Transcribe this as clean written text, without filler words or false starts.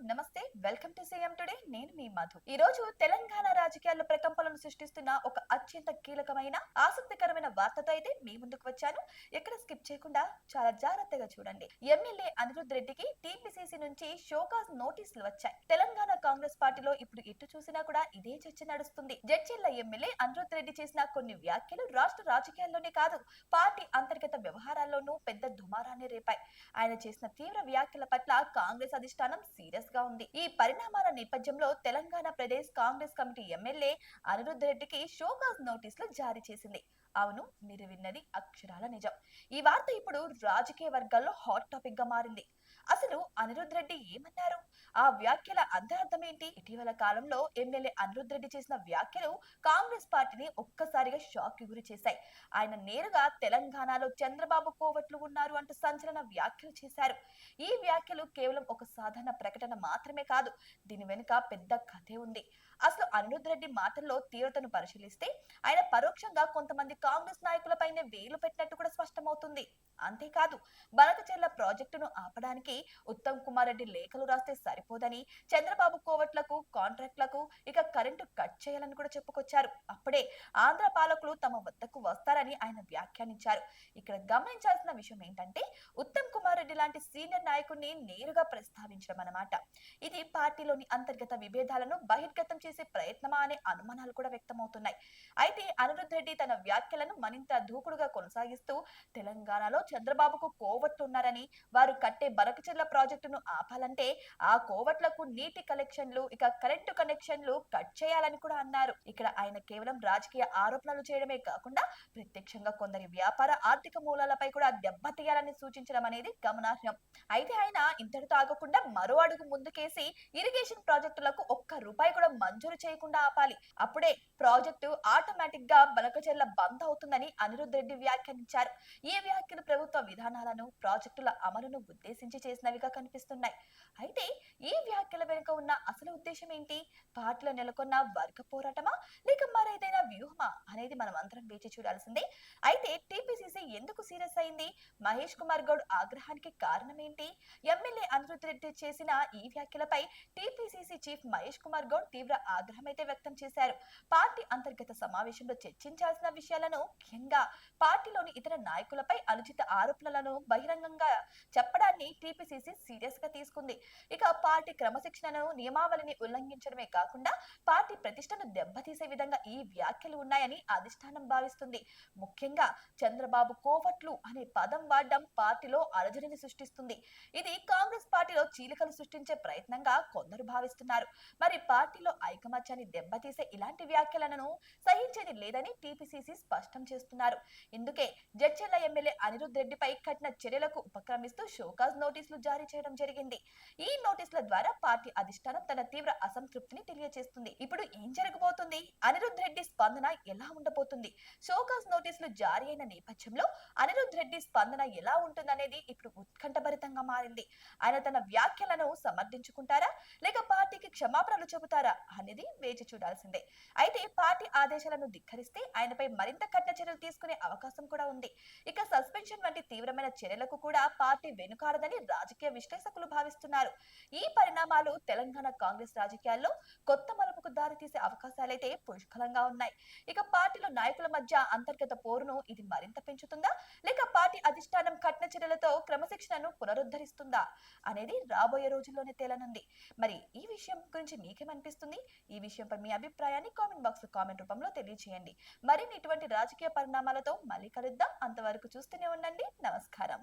నమస్తే. Welcome to CM today. నేను మీ మధు. ఈ రోజు తెలంగాణ రాజకీయాల్లో ప్రకంపనలు సృష్టిస్తున్న ఒక అత్యంత కీలకమైన ఆసక్తికరమైన వార్తతో అయితే మీ ముందుకు వచ్చాను. ఎక్కడ స్కిప్ చేయకుండా చాలా జాగ్రత్తగా చూడండి. ఎమ్మెల్యే అనిరుద్ రెడ్డికి టీపీసీసీ నుంచి షోకాజ్ నోటీసులు వచ్చాయి. తెలంగాణ కాంగ్రెస్ పార్టీలో ఇప్పుడు ఎటు చూసినా కూడా ఇదే చర్చ నడుస్తుంది. జడ్చర్ల ఎమ్మెల్యే అనిరుద్ రెడ్డి చేసిన కొన్ని వ్యాఖ్యలు రాష్ట్ర రాజకీయాల్లోనే కాదు, పార్టీ అంతర్గత వ్యవహారాల్లోనూ పెద్ద దుమారాన్ని రేపాయి. ఆయన చేసిన తీవ్ర వ్యాఖ్యల పట్ల కాంగ్రెస్ అధిష్టానం సీరియస్ గా ఉంది. ఈ పరిణామాల నేపథ్యంలో తెలంగాణ ప్రదేశ్ కాంగ్రెస్ కమిటీ ఎమ్మెల్యే అనిరుద్ రెడ్డికి షోకాజ్ నోటీసులు జారీ చేసింది. అవును, మీరు విన్నది అక్షరాల నిజం. ఈ వార్త ఇప్పుడు రాజకీయ వర్గాల్లో హాట్ టాపిక్ గా మారింది. అసలు అనిరుద్ రెడ్డి ఏమన్నారు? ఆ వ్యాఖ్యల అంతరార్థం ఏంటి? ఇటీవల కాలంలో ఎమ్మెల్యే అనిరుద్ రెడ్డి చేసిన వ్యాఖ్యలు కాంగ్రెస్ పార్టీని ఒక్కసారిగా షాక్ కి గురి చేశాయి. ఆయన నేరుగా తెలంగాణలో చంద్రబాబు కోవట్లు ఉన్నారు అంటూ సంచలన వ్యాఖ్యలు చేశారు. ఈ వ్యాఖ్యలు కేవలం ఒక సాధారణ ప్రకటన మాత్రమే కాదు, దీని వెనుక పెద్ద కథే ఉంది. అసలు అనిరుద్ రెడ్డి మాటల్లో తీవ్రతను పరిశీలిస్తే ఆయన పరోక్షంగా కొంతమంది కాంగ్రెస్ నాయకులపైనే వేలు పెట్టినట్టు కూడా స్పష్టమవుతుంది. అంతేకాదు, బనకచెర్ల ప్రాజెక్టును ఆపడానికి ఉత్తమ్ కుమార్ రెడ్డి లేఖలు రాస్తే సరిపోదని, చంద్రబాబు కోవట్లకు కాంట్రాక్టులకు ఇక కరెంటు కట్ చేయాలని కూడా చెప్పుకొచ్చారు. అప్పుడే ఆంధ్ర పాలకులు తమ వద్దకు వస్తారని ఆయన వ్యాఖ్యానించారు. ఇక్కడ గమనించాల్సిన విషయం ఏంటంటే, ఉత్తమ్ కుమార్ రెడ్డి లాంటి సీనియర్ నాయకుడిని నేరుగా ప్రస్తావించడం అన్నమాట. ఇది పార్టీలోని అంతర్గత విభేదాలను బహిర్గతం చేసే ప్రయత్నమా అనే అనుమానాలు కూడా వ్యక్తమవుతున్నాయి. అయితే అనిరుద్ రెడ్డి తన వ్యాఖ్యలను మరింత దూకుడుగా కొనసాగిస్తూ తెలంగాణలో చంద్రబాబుకు కోవట్లున్నారని, వారు కట్టే బనకచెర్ల ప్రాజెక్టును ఆపాలంటే ఆ కోవట్లకు నీటి కలెక్షన్లు ఇక కరెంటు కనెక్షన్లు కట్ చేయాలని కూడా అన్నారు. ఇక్కడ ఆయన కేవలం రాజకీయ ఆరోపణలు చేయడమే కాకుండా ప్రత్యక్షంగా కొందరి వ్యాపార ఆర్థిక మూలాలపై కూడా దెబ్బతీయాలని సూచించడం అనేది గమనార్హం. అయితే ఆయన ఇంతటితో ఆగకుండా మరో అడుగు ముందుకేసి ఇరిగేషన్ ప్రాజెక్టులకు ఒక్క రూపాయి కూడా మంజూరు చేయకుండా ఆపాలి, అప్పుడే ప్రాజెక్టు ఆటోమేటిక్ గా బనకచెర్ల బంద్ అవుతుందని అనిరుద్ రెడ్డి వ్యాఖ్యానించారు. ఈ వ్యాఖ్యలు ప్రభుత్వ విధానాలను ప్రాజెక్టుల అమలును ఉద్దేశించి చేసినవిగా కనిపిస్తున్నాయి. అయితే ఈ వ్యాఖ్యల వెనుక ఉన్న అసలు ఉద్దేశం ఏంటి? పార్టీలో నెలకొన్న వర్గ పోరాటమా లేక మరేదైనా వ్యూహమా అనేది మనం అందరం వేచి చూడాల్సిందే. అయితే టీపీసీసీ ఎందుకు సీరియస్ అయింది? మహేష్ కుమార్ గౌడ్ ఆగ్రహానికి కారణం ఏంటి? ఎమ్మెల్యే అనిరుద్ రెడ్డి చేసిన ఈ వ్యాఖ్యలపై టీపీసీసీ చీఫ్ మహేష్ కుమార్ గౌడ్ తీవ్ర ఆగ్రహం అయితే వ్యక్తం చేశారు. పార్టీ అంతర్గత సమావేశంలో చర్చించాల్సిన విషయాలను, ముఖ్యంగా పార్టీలోని ఇతర నాయకులపై అనుచిత ఆరోపణలను బహిరంగంగా చెప్పడాన్ని టీపీసీసీ సీరియస్ గా తీసుకుంది. ఇక పార్టీ క్రమశిక్షణను, నియమావళిని ఉల్లంఘించడమే కాకుండా పార్టీ ప్రతిష్టను దెబ్బతీసే విధంగా ఈ వ్యాఖ్యలు ఉన్నాయని అధిష్టానం భావిస్తుంది. ముఖ్యంగా చంద్రబాబు కోవట్లు అనే పదం వాడడం పార్టీలో అలజడిని సృష్టిస్తుంది. ఇది కాంగ్రెస్ పార్టీలో చీలికలు సృష్టించే ప్రయత్నంగా కొందరు భావిస్తున్నారు. మరి పార్టీలో ఐకమత్యాన్ని దెబ్బతీసే ఇలాంటి వ్యాఖ్యలను సహించేది లేదని టీపీసీసీ స్పష్టం చేస్తున్నారు. ఇందుకే జడ్చర్ల ఎమ్మెల్యే అనిరుద్ రెడ్డిపై కఠిన చర్యలకు ఉపక్రమిస్తూ షోకాజ్ నోటీసులు జారీ చేయడం జరిగింది. ఈ నోటీసుల ద్వారా పార్టీ అధిష్టానం తన తీవ్ర అసంతృప్తిని తెలియజేస్తుంది. ఇప్పుడు ఏం జరగబోతుంది? అనిరుద్ రెడ్డి స్పందన ఎలా ఉండబోతుంది? షోకాజ్ నోటీసులు జారీ అయిన నేపథ్యంలో అనిరుద్ రెడ్డి స్పందన ఎలా ఉంటుందనేది ఇప్పుడు ఉత్కంఠభరితంగా మారింది. ఆయన తన వ్యాఖ్యలను సమర్థించుకుంటారా లేక పార్టీకి క్షమాపణలు చెబుతారా అనేది వేచి చూడాల్సిందే. అయితే పార్టీ ఆదేశాలను ధిక్కరిస్తే ఆయనపై మరింత కఠిన చర్యలు తీసుకునే అవకాశం కూడా ఉంది. ఇక సస్పెన్షన్ వంటి తీవ్రమైన చర్యలకు కూడా పార్టీ వెనుకాడదని రాజకీయ విశ్లేషకులు భావిస్తున్నారు. ఈ పరిణామాలు తెలంగాణ కాంగ్రెస్ రాజకీయాల్లో కొత్త మలుపుకు దారి తీసే అవకాశాలైతే పుష్కలంగా ఉన్నాయి. ఇక పార్టీలో నాయకుల మధ్య అంతర్గత పోరును ఇది మరింత పెంచుతుందా లేక పార్టీ అధిష్టానం కఠిన చర్యలతో క్రమశిక్షణను పునరుద్ధరిస్తుందా అనేది రాబోయే రోజుల్లోనే తేలనుంది. మరి ఈ విషయం గురించి మీకేమనిపిస్తుంది? ఈ విషయంపై మీ అభిప్రాయాన్ని కామెంట్ బాక్స్ లో కామెంట్ రూపంలో తెలియజేయండి. మరిన్ని ఇటువంటి రాజకీయ పరిణామాలతో మళ్ళీ కలుద్దాం. అంతవరకు చూస్తూనే ఉండండి. నమస్కారం.